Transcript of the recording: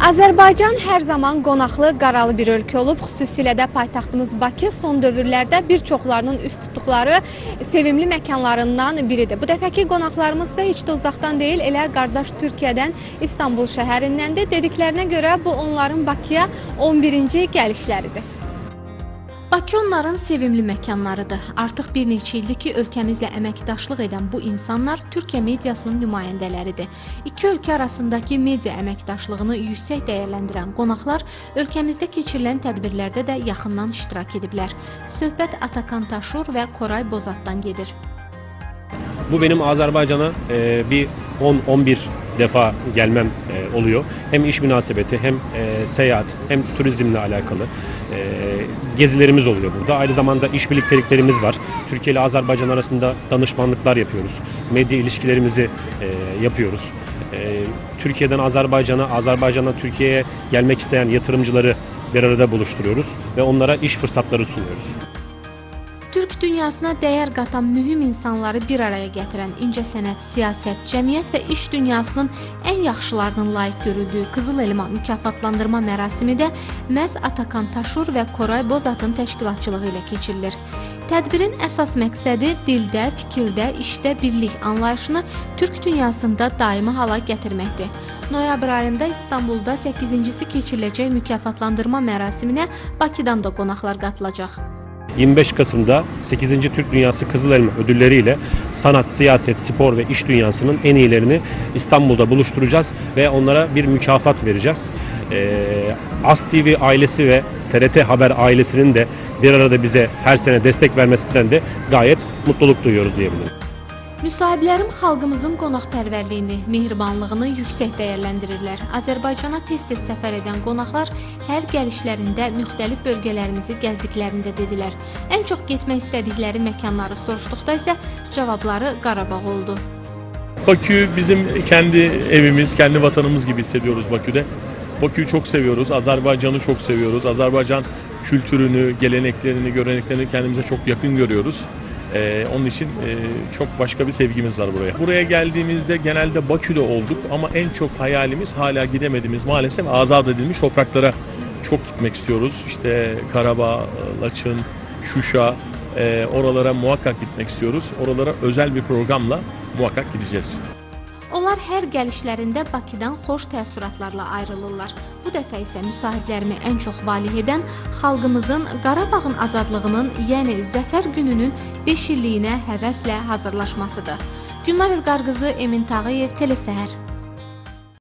Azərbaycan hər zaman qonaqlı, qaralı bir ölkə olub, xüsusilə də paytaxtımız Bakı son dövrlərdə bir çoxlarının üst tutduqları sevimli məkanlarından biridir. Bu dəfəki qonaqlarımız isə heç də uzaqdan deyil, elə qardaş Türkiyədən, İstanbul şəhərindəndir. Dediklərinə görə bu onların Bakıya 11-ci gəlişləridir. Bakı onların sevimli məkanlarıdır. Artıq bir neçə ildir ki, ölkəmizlə əməkdaşlıq edən bu insanlar Türkiyə mediasının nümayəndələridir. İki ölkə arasındakı media əməkdaşlığını yüksək dəyərləndirən qonaqlar ölkəmizdə keçirilən tədbirlərdə də yaxından iştirak ediblər. Söhbət Atakan Taşur və Koray Bozat'dan gedir. Bu benim Azerbaycan'a bir 10-11 defa gelmem oluyor. Hem iş münasebeti hem seyahat hem turizmle alakalı gezilerimiz oluyor burada. Aynı zamanda iş birlikteliklerimiz var. Türkiye ile Azerbaycan arasında danışmanlıklar yapıyoruz. Medya ilişkilerimizi yapıyoruz. Türkiye'den Azerbaycan'a, Azerbaycan'dan Türkiye'ye gelmek isteyen yatırımcıları bir arada buluşturuyoruz ve onlara iş fırsatları sunuyoruz. Türk dünyasına dəyər qatan mühüm insanları bir araya gətirən incəsənət, siyasət, cəmiyyət və iş dünyasının ən yaxşılarının layiq görüldüyü Qızıl Elma mükafatlandırma mərasimi də məhz Atakan Taşur və Koray Bozat'ın təşkilatçılığı ilə keçirilir. Tədbirin əsas məqsədi dildə, fikirdə, işdə birlik anlayışını Türk dünyasında daimi hala gətirməkdir. Noyabr ayında İstanbulda 8-incisi keçiriləcək mükafatlandırma mərasiminə Bakıdan da qonaqlar qatılacaq. 25 Kasım'da 8. Türk Dünyası Kızıl Elma ödülleriyle sanat, siyaset, spor ve iş dünyasının en iyilerini İstanbul'da buluşturacağız ve onlara bir mükafat vereceğiz. AS TV ailesi ve TRT Haber ailesinin de bir arada bize her sene destek vermesinden de gayet mutluluk duyuyoruz diyebilirim. Müsahiblərim xalqımızın qonaqpərvərliyini, mehribanlığını yüksək dəyərləndirirlər. Azərbaycana tez-tez səfər edən qonaqlar hər gəlişlərində müxtəlif bölgələrimizi gəzdiklərində dedilər. Ən çox getmək istədikləri məkanları soruşduqda isə cavabları Qarabağ oldu. Bakü bizim kendi evimiz, kendi vatanımız gibi hissediyoruz Bakü'de. Bakü'yü çok seviyoruz, Azerbaycan'ı çok seviyoruz. Azerbaycan kültürünü, geleneklerini, göreneklerini kendimize çok yakın görüyoruz. Onun için çok başka bir sevgimiz var buraya. Buraya geldiğimizde genelde Bakü'de olduk ama en çok hayalimiz hala gidemediğimiz maalesef azat edilmiş topraklara çok gitmek istiyoruz. İşte Karabağ, Laçın, Şuşa oralara muhakkak gitmek istiyoruz. Oralara özel bir programla muhakkak gideceğiz. Onlar hər gəlişlərində Bakıdan xoş təəssüratlarla ayrılırlar. Bu dəfə isə müsahiblərimi ən çox valeh edən xalqımızın Qarabağın azadlığının, yəni Zəfər gününün 5 illiyinə həvəslə hazırlaşmasıdır. Günlar İlqar qızı, Emin Tağıyev, Telesəhər.